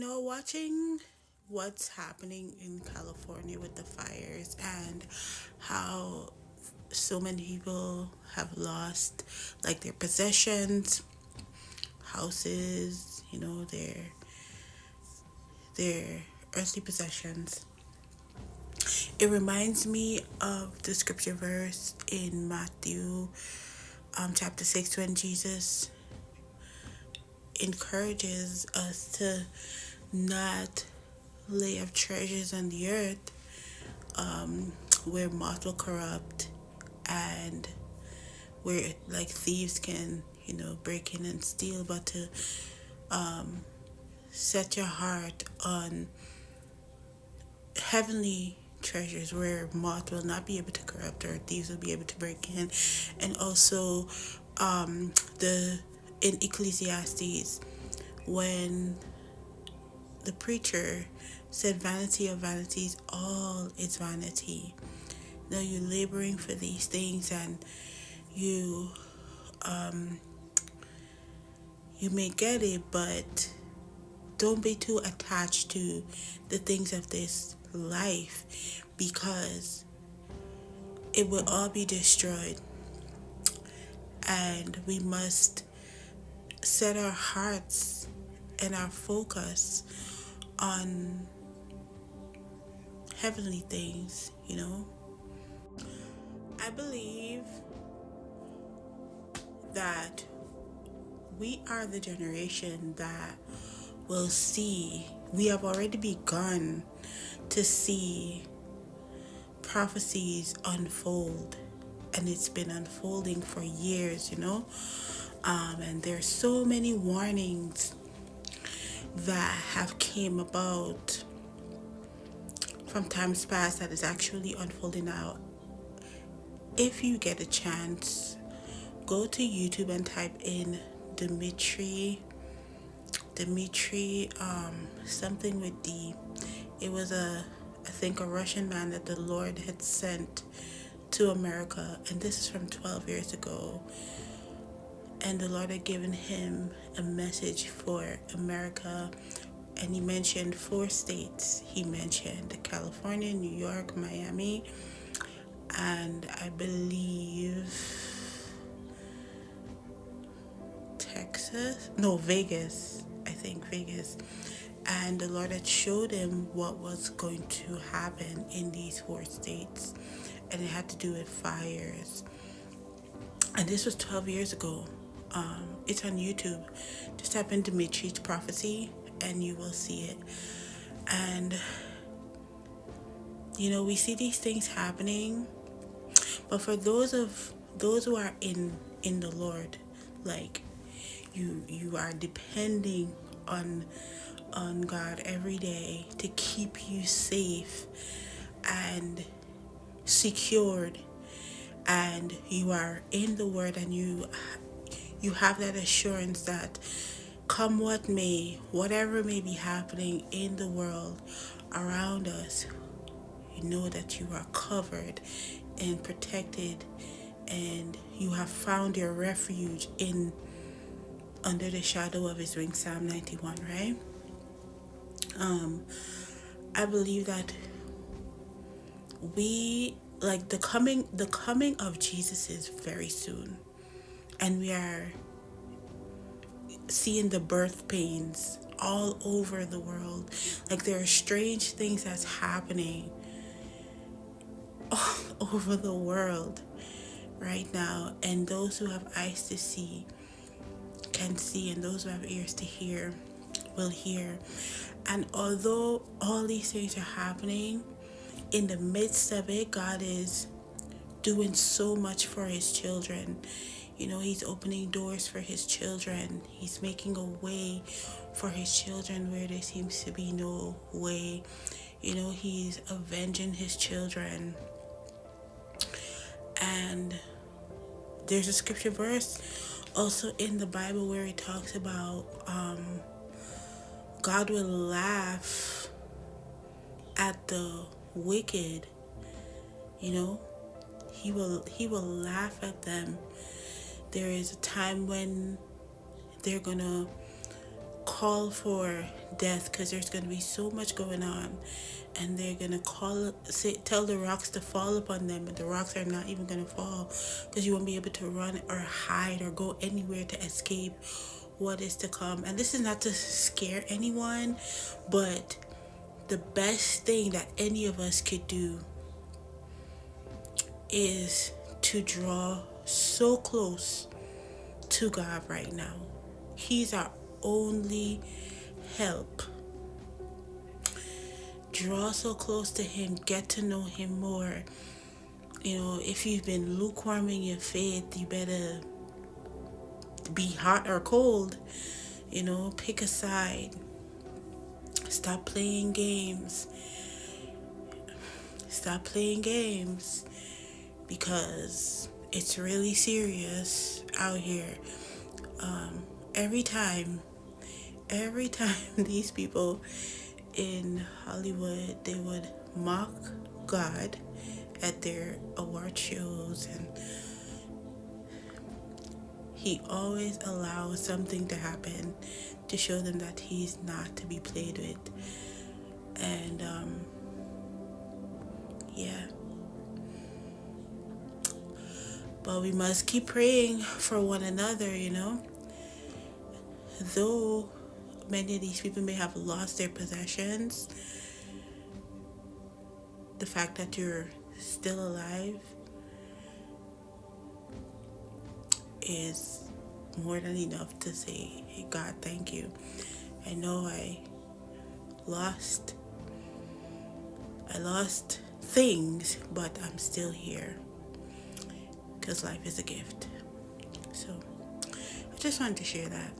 Watching what's happening in California with the fires and how so many people have lost like their possessions, houses, their earthly possessions. It reminds me of the scripture verse in Matthew chapter 6 when Jesus encourages us to not lay up treasures on the earth where moth will corrupt and where like thieves can break in and steal, but to set your heart on heavenly treasures where moth will not be able to corrupt or thieves will be able to break in. And also the in Ecclesiastes, when the preacher said, vanity of vanities, all is vanity. Now you're laboring for these things, and you you may get it, but don't be too attached to the things of this life, because it will all be destroyed. And we must set our hearts and our focus on heavenly things. I believe that we are the generation that will see, we have already begun to see prophecies unfold, and it's been unfolding for years. And there's so many warnings that have came about from times past that is actually unfolding now. If you get a chance, go to YouTube and type in Dimitri, something with D. It was I think a Russian man that the Lord had sent to America, and this is from 12 years ago. And the Lord had given him a message for America, and he mentioned 4 states. He mentioned California, New York, Miami, and I believe Vegas. I think Vegas. And the Lord had showed him what was going to happen in these 4 states, and it had to do with fires. And this was 12 years ago. It's on YouTube. Just type in Dimitri's prophecy and you will see it. And we see these things happening, but for those who are in the Lord, like you are depending on God every day to keep you safe and secured, and you are in the Word, and you have that assurance that come what may, whatever may be happening in the world around us, you know that you are covered and protected, and you have found your refuge in under the shadow of his wings. Psalm 91, right? I believe that we like the coming of Jesus is very soon, and we are seeing the birth pains all over the world. Like there are strange things that's happening all over the world right now, and those who have eyes to see can see, and those who have ears to hear will hear. And although all these things are happening, in the midst of it, God is doing so much for his children. He's opening doors for his children. He's making a way for his children where there seems to be no way. He's avenging his children. And there's a scripture verse also in the Bible where it talks about God will laugh at the wicked. He will laugh at them. There is a time when they're gonna call for death, because there's going to be so much going on, and they're going to tell the rocks to fall upon them, and the rocks are not even going to fall, because you won't be able to run or hide or go anywhere to escape what is to come. And this is not to scare anyone, but the best thing that any of us could do is to draw so close to God right now. He's our only help. Draw so close to him, get to know him more. You know, if you've been lukewarm in your faith, you better be hot or cold. You know, pick a side. Stop playing games. Stop playing games, because it's really serious out here. Every time these people in Hollywood, they would mock God at their award shows, and he always allows something to happen to show them that he's not to be played with. And yeah, but we must keep praying for one another, you know. Though many of these people may have lost their possessions, the fact that you're still alive is more than enough to say, hey God, thank you. I know I lost things, but I'm still here, because life is a gift. So I just wanted to share that.